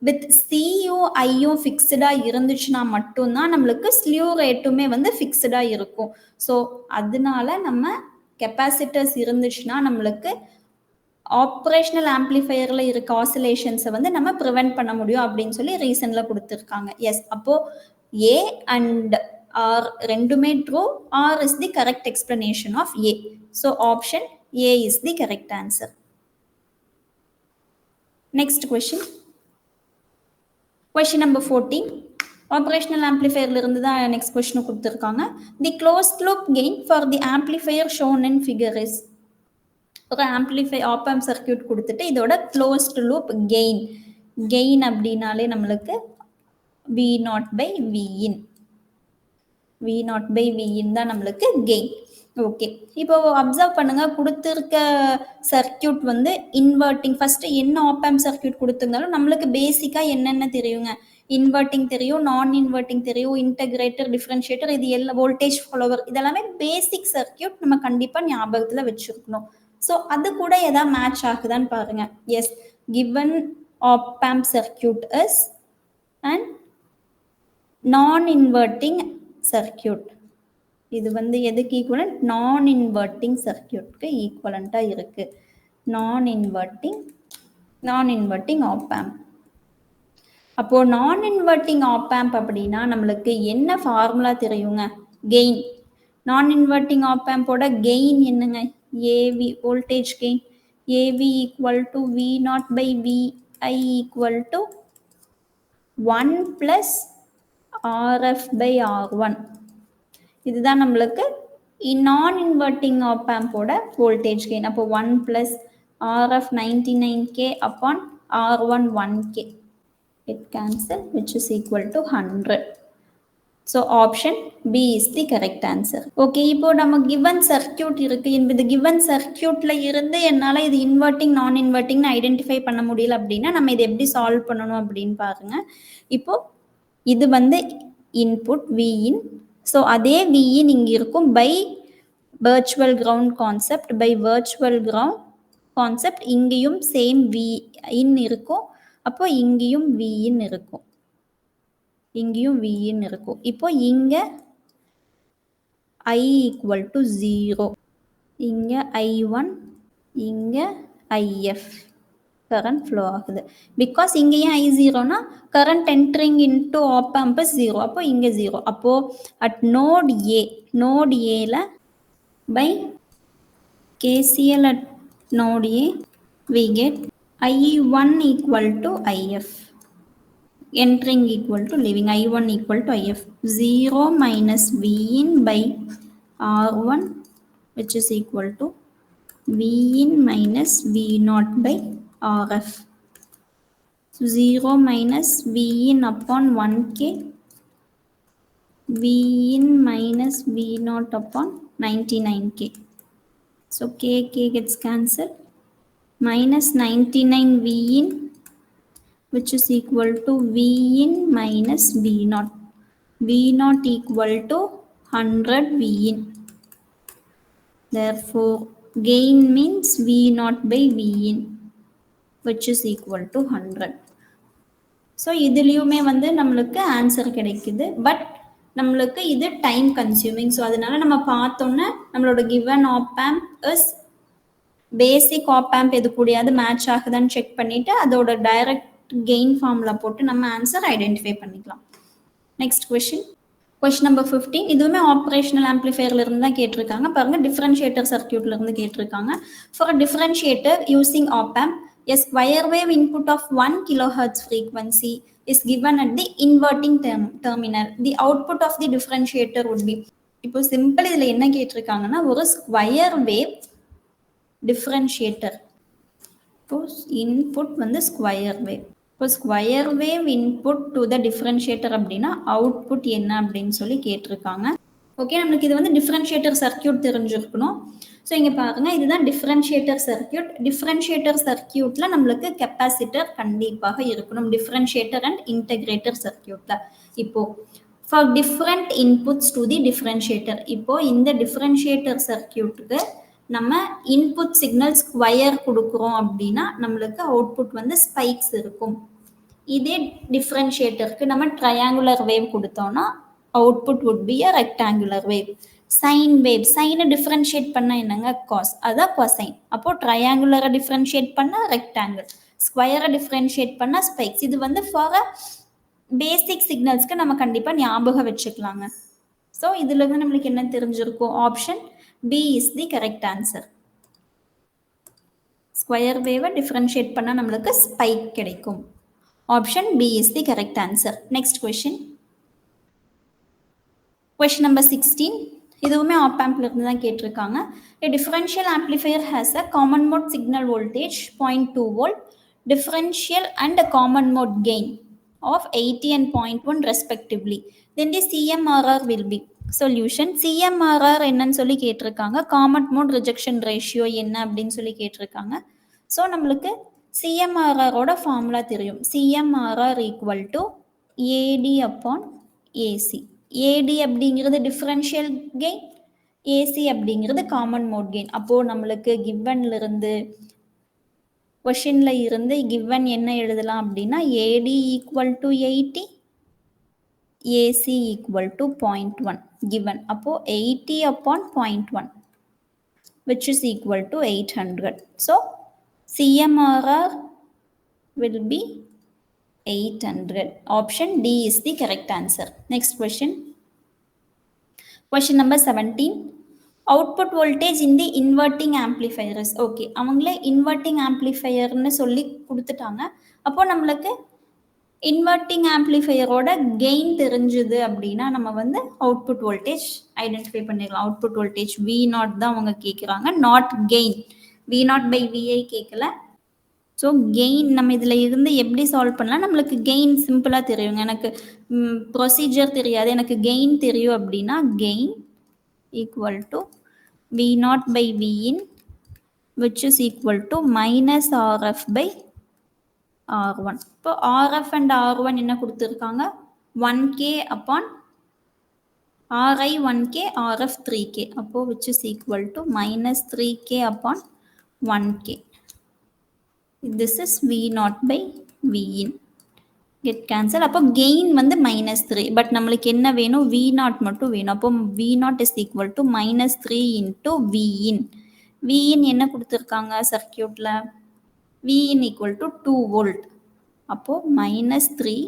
வித் சியும் ஐயும் ஃபிக்ஸ்டாக இருந்துச்சுன்னா மட்டும்தான் நம்மளுக்கு ஸ்லியூ ரேட்டுமே வந்து ஃபிக்ஸ்டாக இருக்கும். ஸோ அதனால நம்ம கெப்பாசிட்டர்ஸ் இருந்துச்சுன்னா நம்மளுக்கு ஆப்ரேஷனல் ஆம்பிளிஃபையர்ல இருக்க ஆசிலேஷன்ஸை வந்து நம்ம ப்ரிவென்ட் பண்ண முடியும் அப்படின்னு சொல்லி ரீசன்ல கொடுத்துருக்காங்க. எஸ், அப்போ ஏ அண்ட் ஆர் ரெண்டுமே true. R is the correct explanation of A. So option A is the correct answer. Next question, question number 14. Operational ஆம்பிளிஃபையர்ல இருந்து தான் நெக்ஸ்ட் கொஸ்டின் கொடுத்துருக்காங்க. The closed loop gain for the amplifier shown in figure is. ஒரு amplify op-amp circuit கொடுத்துட்டு இதோட closed loop gain, gain அப்படின்னாலே நம்மளுக்கு V naught by V in, V naught by V in தான் நம்மளுக்கு கெயின். ஓகே, இப்போ அப்சர்வ் பண்ணுங்க, கொடுத்துருக்க சர்க்கியூட் வந்து இன்வெர்ட்டிங். ஃபர்ஸ்ட் என்ன ஆப்-ஆம்ப் சர்க்கியூட் கொடுத்துருந்தாலும் நம்மளுக்கு பேசிக்கா என்னென்ன தெரியுங்க? இன்வெர்ட்டிங் தெரியும், நான் இன்வெர்ட்டிங் தெரியும், இன்டகிரேட்டர், டிஃபரன்ஷியேட்டர், இது எல்லாம் வோல்டேஜ் ஃபாலோவர், இதெல்லாமே பேசிக் சர்க்கியூட் நம்ம கண்டிப்பா ஞாபகத்துல வச்சிருக்கணும். ஸோ அது கூட எதாவது மேட்ச் ஆகுதான்னு பாருங்க. Yes, given op amp circuit is and non inverting circuit. இது வந்து எதுக்கு ஈக்குவலன்ட்? நான் இன்வெர்ட்டிங் சர்க்கியூட்க்கு ஈக்குவலண்டா இருக்கு. நான் இன்வெர்ட்டிங் ஆப்-ஆம்ப். அப்போ நான் இன்வெர்ட்டிங் ஆப்-ஆம்ப் அப்படின்னா நம்மளுக்கு என்ன ஃபார்முலா தெரியுங்க? கெயின். நான் இன்வெர்ட்டிங் ஆப்-ஆம்போட கெயின் என்னங்க? AV, voltage gain. AV equal to V naught by VI equal to 1 plus RF by R one. இதுதான் நம்மளுக்கு நான் இன்வெர்ட்டிங் ஆப்-ஆம்போட வோல்டேஜ் கெயின். அப்போ 1 plus RF 99k upon R one 1k. It cancel, which is equal to 100. So option B is the correct answer. Okay, இப்போ நம்ம given circuit இருக்கு. இந்த given circuitல இருந்து என்னால இது இன்வெர்ட்டிங் நான் இன்வெர்ட்டிங்னு ஐடென்டிஃபை பண்ண முடியல அப்படின்னா நம்ம இதை எப்படி சால்வ் பண்ணணும் அப்படின்னு பாருங்க. இப்போ இது வந்து இன்புட் Vin. ஸோ அதே Vin இங்க இருக்கும் by virtual ground concept. By virtual ground concept இங்கேயும் சேம் Vin இருக்கும். அப்போ இங்கேயும் Vin இருக்கும், இங்கேயும் Vin இருக்கும். இப்போ இங்க I ஈக்குவல் டு 0, இங்க I1, இங்க IF கரண்ட் ஃப்ளோ ஆகுது. பிகாஸ் இங்க ஏன் I0னா கரண்ட் என்ட்ரிங் இன்டு ஆப்-ஆம்ப் 0, அப்போ இங்க 0. அப்போ அட் நோட் ஏல by KCL at node A we get I1 equal to IF, entering equal to leaving. I1 equal to IF. 0 minus Vin by R1, which is equal to Vin minus V0 by RF. So 0 minus Vin upon 1k, Vin minus V0 upon 99k. So k gets cancelled. Minus 99 Vin, which is equal to Vin minus V0. V0 equal to 100 Vin. Therefore, gain means V0 by Vin, which is equal to 100. So, இதுலயுமே வந்து நம்மளுக்கு answer கிடைக்குது. But நம்மளுக்கு இது time consuming. So அதனால நம்ம பார்த்தோன்னா நம்மளோட given app-amp is basic app-amp எது கூடியாவது மேட்ச் ஆகுதான்னு செக் பண்ணிட்டு அதோட டைரக்ட் கெயின் ஃபார்முலா போட்டு நம்ம ஆன்சர் ஐடென்டிஃபை பண்ணிக்கலாம். Next question, question number 15. இதுவுமே ஆப்ரேஷனல் ஆம்பிளிஃபையர்ல இருந்து தான் கேட்டிருக்காங்க. பாருங்க, டிஃபரன்ஷியேட்டர் சர்க்கியூட்ல இருந்து கேட்டிருக்காங்க. For differentiator using app-amp, a square wave input of 1 kilohertz frequency is given at the inverting terminal. The output of the differentiator would be. இப்போ சிம்பிள் இதுல என்ன கேட்டிருக்காங்கன்னா ஒரு ஸ்கொயர் வேவ் டிஃபரன்ஷியேட்டர். இப்போ இன்புட் வந்து ஸ்கொயர் வேவ். இப்போ square wave input to the differentiator அப்படின்னா output என்ன அப்படின்னு சொல்லி கேட்டிருக்காங்க. ஓகே, நம்மளுக்கு இது வந்து டிஃபரன்ஷியேட்டர் சர்க்கியூட் தெரிஞ்சிருக்கணும். ஸோ இங்கே பாருங்க, இதுதான் டிஃபரன்ஷியேட்டர் சர்க்கியூட். டிஃபரன்ஷியேட்டர் சர்க்கியூட்ல நம்மளுக்கு கெப்பாசிட்டர் கண்டிப்பாக இருக்கணும். டிஃபரன்ஷியேட்டர் அண்ட் இன்டகிரேட்டர் சர்க்கியூட்ல இப்போ for different inputs to the differentiator. இப்போ இந்த டிஃபரன்ஷியேட்டர் சர்க்கியூட்டுக்கு நம்ம இன்புட் சிக்னல் ஸ்கொயர் கொடுக்குறோம் அப்படின்னா நம்மளுக்கு அவுட்புட் வந்து ஸ்பைக்ஸ் இருக்கும். இதே டிஃபரன்ஷியேட்டருக்கு நம்ம ட்ரையாங்குலர் வேவ் கொடுத்தோம்னா output would be a rectangular wave. Sine wave, சைனை டிஃப்ரென்ஷியேட் பண்ணால் என்னங்க, காஸ், அதான் கொசைன். அப்போது ட்ரையாங்குலரை டிஃப்ரென்ஷியேட் பண்ணால் ரெக்டாங்கிள், ஸ்கொயரை டிஃப்ரென்ஷியேட் பண்ணால் ஸ்பைக்ஸ். இது வந்து ஃபார் பேசிக் சிக்னல்ஸ்க்கு நம்ம கண்டிப்பாக ஞாபகம் வச்சுக்கலாங்க. ஸோ இதுலேருந்து நம்மளுக்கு என்ன தெரிஞ்சிருக்கும், option B is the correct answer. Square வேவை டிஃப்ரென்ஷியேட் பண்ணால் நம்மளுக்கு ஸ்பைக் கிடைக்கும். Option B is the correct answer. Next question, question number 16. இதுவுமே ஆப் ஆம்ப்ல இருந்து தான் கேட்டிருக்காங்க. A differential amplifier has a common mode signal voltage 0.2 volt, differential and a common mode gain of 80 and 0.1 respectively. Then the CMRR will be. Solution, CMRR என்னன்னு சொல்லி கேட்டிருக்காங்க, common mode rejection ratio என்ன அப்படின்னு சொல்லி கேட்டிருக்காங்க. ஸோ நம்மளுக்கு CMRR ஓட formula தெரியும். CMRR equal to AD upon AC. AD அப்படிங்கிறது டிஃபரன்ஷியல் கெயின், ஏசி அப்படிங்கிறது காமன் மோட் கெயின். அப்போது நம்மளுக்கு கிவன்ல இருந்து, கொஷின்ல இருந்து கிவன் என்ன எழுதலாம் அப்படின்னா, AD equal to 80, AC equal to 0.1 given. அப்போது 80 அப்பான் 0.1 which is equal to 800. So CMRR will be 800. Option D is the correct answer. Next question. Question number 17. Output voltage in the inverting amplifiers. Okay, அவங்களே inverting amplifierன்னு சொல்லி கொடுத்துட்டாங்க. அப்போ நம்மளுக்கு inverting ஆம்ப்ளிஃபையரோட gain தெரிஞ்சுது அப்படின்னா நம்ம வந்து அவுட்புட் வோல்டேஜ் ஐடென்டிஃபை பண்ணிடலாம். அவுட்புட் வோல்டேஜ் V0 தான் அவங்க கேட்குறாங்க, not gain. V0 by VI கேட்கல. ஸோ கெயின் நம்ம இதில் இருந்து எப்படி சால்வ் பண்ணலாம், நம்மளுக்கு கெயின் சிம்பிளாக தெரியுங்க. எனக்கு ப்ரொசீஜர் தெரியாது, எனக்கு கெயின் தெரியும் அப்படின்னா gain equal to V0 by Vin which is equal to minus RF by R1. இப்போ RF and R1 என்ன கொடுத்துருக்காங்க, 1K upon RI 1K, RF 3K. அப்போ which is equal to minus 3K upon 1K. This is V0 by Vin. Get cancel. அப்போ gain வந்து -3, but நம்மளுக்கு என்ன வேணும், V0 மட்டும் வேணும். அப்போ V0 is equal to minus 3 into Vin. Vin என்ன கொடுத்துருக்காங்க சர்க்கியூட்ல, Vin equal to 2 volt. அப்போ minus 3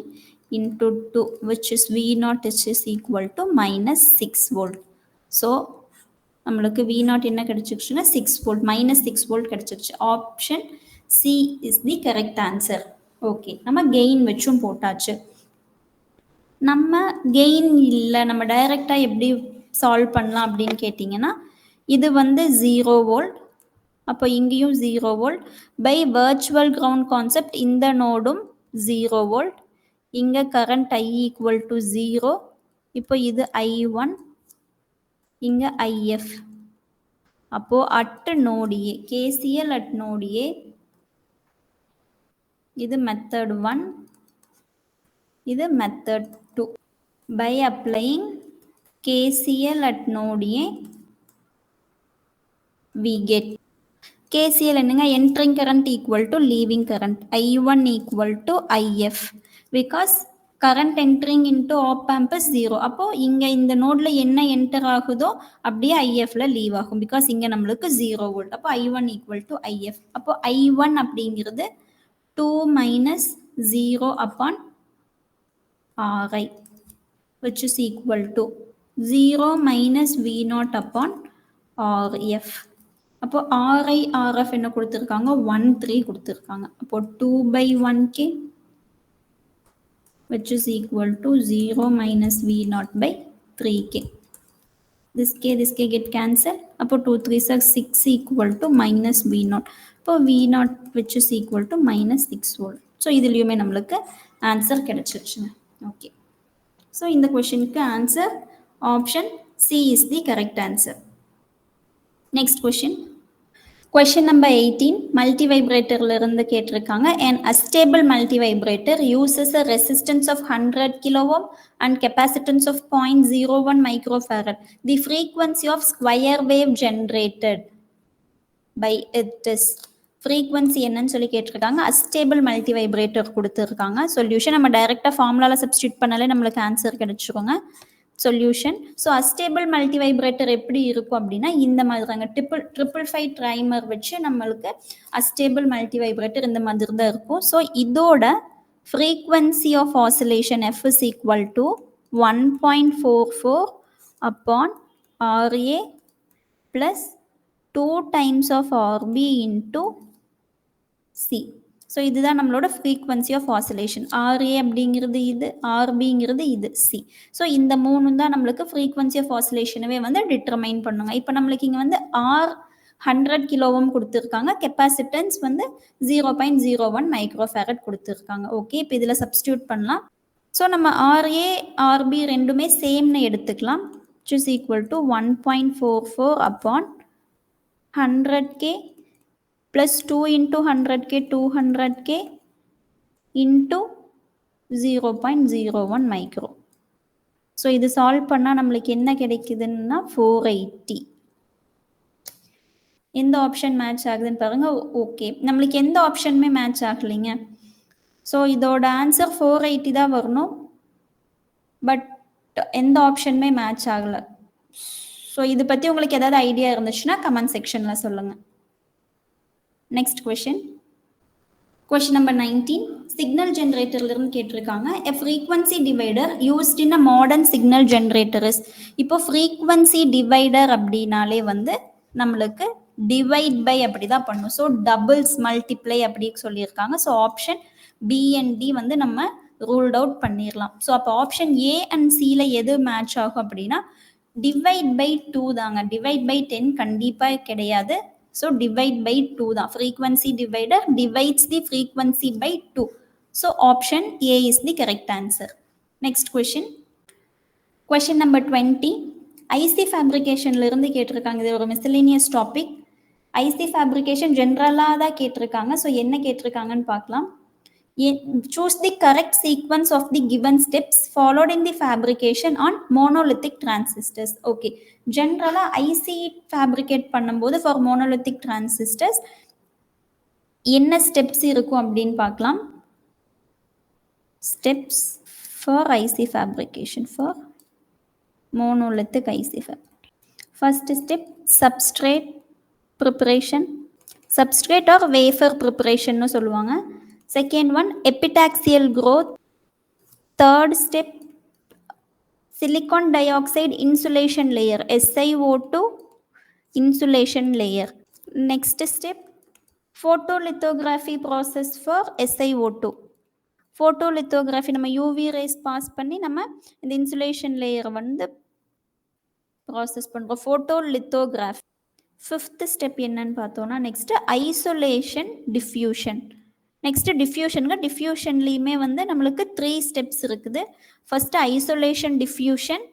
into 2 which is V0 is equal to minus 6 volt. So நம்மளுக்கு V0 என்ன கிடைச்சிருச்சுன்னா 6 volt, minus 6 volt கிடைச்சிருச்சு. Option C is the correct answer. Okay, நம்ம gain வச்சும் போட்டாச்சு. நம்ம கெயின் இல்லை, நம்ம டைரெக்டாக எப்படி சால்வ் பண்ணலாம் அப்படின்னு கேட்டிங்கன்னா, இது வந்து 0 volt, அப்போ இங்கேயும் 0 volt. By virtual ground concept இந்த நோடும் 0 volt. இங்கே கரண்ட் I ஈக்குவல் டு 0. இப்போ இது I1, இங்கே IF. அப்போது அட் நோடியே KCL அட் நோடியே, இது மெத்தட் 1, இது method 2. By applying KCL at node A, we get KCL என்னங்க, entering current equal to leaving current, I1 equal to IF, because current entering into op amp is 0. அப்போ இங்க இந்த நோட்ல என்ன என்டர் ஆகுதோ அப்படியே IFல லீவ் ஆகும், பிகாஸ் இங்க நம்மளுக்கு 0 volt. அப்போ I1 equal to IF. அப்போ I1 அப்படிங்கிறது 2 minus 0 upon RI which is equal to 0 minus V0 upon RF. அப்போ RI RF என்ன கொடுத்துருக்காங்க, 1 3 கொடுத்துருக்காங்க. அப்போ 2 by 1K which is equal to 0 minus V0 by 3K. This K get cancelled. அப்போ 2 3s are 6 equal to minus V0. அப்போ V0 which is equal to minus 6 volt. So இதுலேயுமே நம்மளுக்கு answer கிடைச்சிருச்சுங்க. Okay, so இந்த கொஷினுக்கு answer option C is the correct answer. Next question, question number 18. மல்டி வைப்ரேட்டர்ல இருந்து கேட்டிருக்காங்க. An astable multivibrator uses a resistance of 100 kilo ohm and capacitance of 0.01 microfarad. The frequency of square wave generated by it is. Frequency என்னன்னு சொல்லி கேட்டிருக்காங்க. Astable multivibrator கொடுத்துருக்காங்க. Solution நம்ம டைரெக்டாக ஃபார்முலாவில் சப்ஸ்டியூட் பண்ணாலே நம்மளுக்கு ஆன்சர் கிடைச்சிருக்கோங்க. Solution. So astable multivibrator எப்படி இருக்கும் அப்படின்னா இந்த மாதிரி தாங்க. ட்ரிபிள் ஃபைவ் ட்ரைமர் வச்சு நம்மளுக்கு அஸ்டேபிள் மல்டி வைப்ரேட்டர் இந்த மாதிரி தான் இருக்கும். ஸோ இதோட frequency of oscillation F is equal to 1.44 upon RA plus 2 times of RB into C. So இதுதான் நம்மளோட frequency of oscillation. RA அப்படிங்கிறது இது, RBங்கிறது இது, C. ஸோ இந்த மூணு தான் நம்மளுக்கு frequency of oscillationவே வந்து டிட்டர்மைன் பண்ணுங்க. இப்போ நம்மளுக்கு இங்கே வந்து R 100 கிலோ ஓம் கொடுத்துருக்காங்க, கெப்பாசிட்டன்ஸ் வந்து 0.01 மைக்ரோஃபேரட் கொடுத்துருக்காங்க. ஓகே, இப்போ இதில் சப்ஸ்டியூட் பண்ணலாம். ஸோ நம்ம RA RB ரெண்டுமே சேம்னு எடுத்துக்கலாம். which is equal to 1.44 upon 100K plus 2 into 100K 200K into 0.01 micro. So இது சால்வ் பண்ணால் நம்மளுக்கு என்ன கிடைக்குதுன்னா 480. எந்த ஆப்ஷன் மேட்ச் ஆகுதுன்னு பாருங்க. ஓகே, நம்மளுக்கு எந்த ஆப்ஷனுமே மேட்ச் ஆகலைங்க. ஸோ இதோட ஆன்சர் 480 தான் வரணும், பட் எந்த ஆப்ஷனுமே மேட்ச் ஆகலை. ஸோ இது பற்றி உங்களுக்கு ஏதாவது ஐடியா இருந்துச்சுன்னா கமெண்ட் செக்ஷனில் சொல்லுங்கள். Next question number 19. சிக்னல் ஜென்ரேட்டர்லேருந்து கேட்டிருக்காங்க. A frequency divider used in a modern signal generator is. இப்போ ஃப்ரீக்வன்சி டிவைடர் அப்படின்னாலே வந்து நம்மளுக்கு டிவைட் பை அப்படி தான் பண்ணும். ஸோ டபுள்ஸ் மல்டிப்ளை அப்படி சொல்லியிருக்காங்க. So option B and D வந்து நம்ம ரூல்ட் அவுட் பண்ணிடலாம். ஸோ அப்போ ஆப்ஷன் ஏ அண்ட் சியில் எது மேட்ச் ஆகும் அப்படின்னா டிவைட் பை 2 தாங்க. டிவைட் பை 10 கண்டிப்பாக கிடையாது. ஸோ டிவைட் பை 2 தான். Frequency divider divides the frequency by 2. So option A is the correct answer. Next question number 20. IC ஃபேப்ரிகேஷன்லேருந்து கேட்டிருக்காங்க. இது ஒரு மிஸ்செலேனியஸ் டாபிக். ஐசி ஃபேப்ரிகேஷன் ஜென்ரலாக தான் கேட்டிருக்காங்க. ஸோ என்ன கேட்டிருக்காங்கன்னு பார்க்கலாம். Choose the correct sequence of the given steps followed in the fabrication on monolithic transistors. Okay, ஜென்ரலாக ஐசி ஃபேப்ரிகேட் பண்ணும்போது ஃபார் மோனோலித்திக் டிரான்சிஸ்டர்ஸ் என்ன ஸ்டெப்ஸ் இருக்கும் அப்படின்னு பார்க்கலாம். Steps for IC fabrication for monolithic IC fabrication. First step, substrate preparation, substrate or wafer preparation னு சொல்லுவாங்க. Second one, epitaxial growth. Third step, silicon dioxide insulation layer, SiO2 insulation layer. Next step, photolithography process for SiO2. Photolithography நம்ம UV rays pass பண்ணி நம்ம இந்த insulation லேயரை வந்து process பண்ணுறோம். Photolithography. Fifth step என்னன்னு பார்த்தோன்னா நெக்ஸ்ட்டு ஐசோலேஷன் டிஃப்யூஷன். நெக்ஸ்ட்டு டிஃப்யூஷனுங்க. டிஃப்யூஷன்லேயுமே வந்து நம்மளுக்கு 3 ஸ்டெப்ஸ் இருக்குது. First isolation diffusion,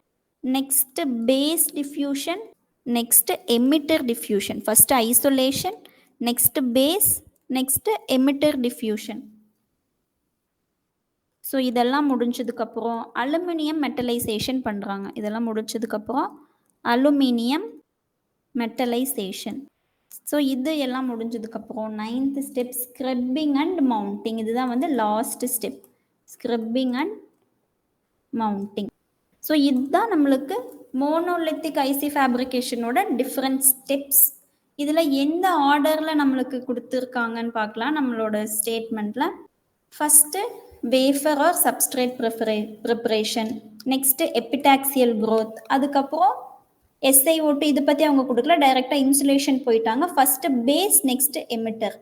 next base diffusion, next emitter diffusion. First isolation, next base, next emitter diffusion. So இதெல்லாம் முடிஞ்சதுக்கப்புறம் அலுமினியம் மெட்டலைசேஷன் பண்ணுறாங்க. இதெல்லாம் முடிஞ்சதுக்கப்புறம் அலுமினியம் மெட்டலைசேஷன். ஸோ இது எல்லாம் முடிஞ்சதுக்கப்புறம் 9th step scrubbing and mounting. இதுதான் வந்து last step, scrubbing and mounting. So இதுதான் நம்மளுக்கு மோனோலித்திக் ஐசி ஃபேப்ரிகேஷனோட டிஃப்ரெண்ட் ஸ்டெப்ஸ். இதில் எந்த ஆர்டரில் நம்மளுக்கு கொடுத்துருக்காங்கன்னு பார்க்கலாம். நம்மளோட ஸ்டேட்மெண்ட்டில் first wafer or substrate preparation, next epitaxial growth, அதுக்கப்புறம் SiO2. இது பற்றி அவங்க கொடுக்கல, டைரெக்டாக இன்சுலேஷன் போயிட்டாங்க. First base, next emitter.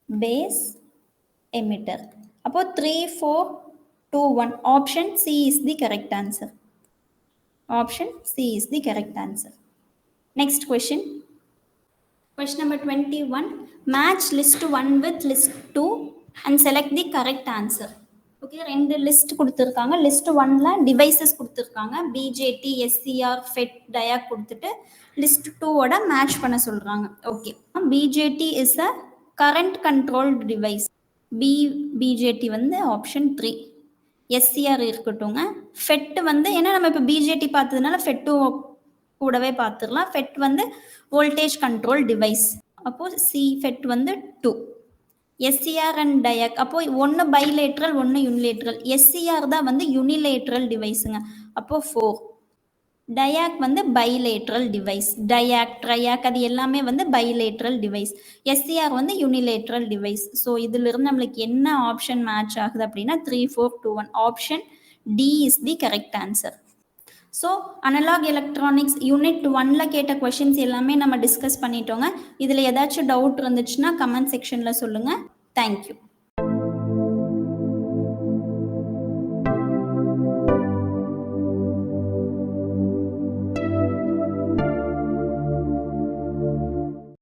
Base, emitter. அப்போது 3, 4, 2, 1. Option C is the correct answer. Option C is the correct answer. Next question number 21. Match list 1 with list 2 and select the correct answer. Okay, 2 list கொடுத்துருக்காங்க. List 1ல devices கொடுத்துருக்காங்க. BJT, SCR, FET, டயாக் கொடுத்துட்டு list 2ஓட match பண்ண சொல்கிறாங்க. Okay, BJT is a current controlled device. BJT வந்து option 3. SCR இருக்கட்டும்ங்க. FET வந்து ஏன்னா நம்ம இப்போ BJT பார்த்ததுனால FET கூடவே பார்த்துடலாம். FET வந்து வோல்டேஜ் கண்ட்ரோல் டிவைஸ். அப்போது FET வந்து 2. SCR and டயாக். அப்போ ஒன்று பைலேட்ரல், ஒன்று யூனிலேட்ரல். எஸ்சிஆர் தான் வந்து யூனிலேட்ரல் டிவைஸுங்க. அப்போ 4. டயாக் வந்து பைலேட்ரல் டிவைஸ். டயாக், ட்ரையாக் அது எல்லாமே வந்து பைலேட்ரல் டிவைஸ். எஸ்சிஆர் வந்து யூனிலேட்ரல் டிவைஸ். ஸோ இதிலிருந்து நம்மளுக்கு என்ன ஆப்ஷன் மேட்ச் ஆகுது அப்படின்னா 3, 4, 2, 1. Option D is the correct answer. So analog electronics unit 1ல கேட்ட கொஷின்ஸ் எல்லாமே நம்ம டிஸ்கஸ் பண்ணிட்டோங்க. இதில் ஏதாச்சும் டவுட் இருந்துச்சுன்னா கமெண்ட் செக்ஷனில் சொல்லுங்கள். தேங்க்யூ.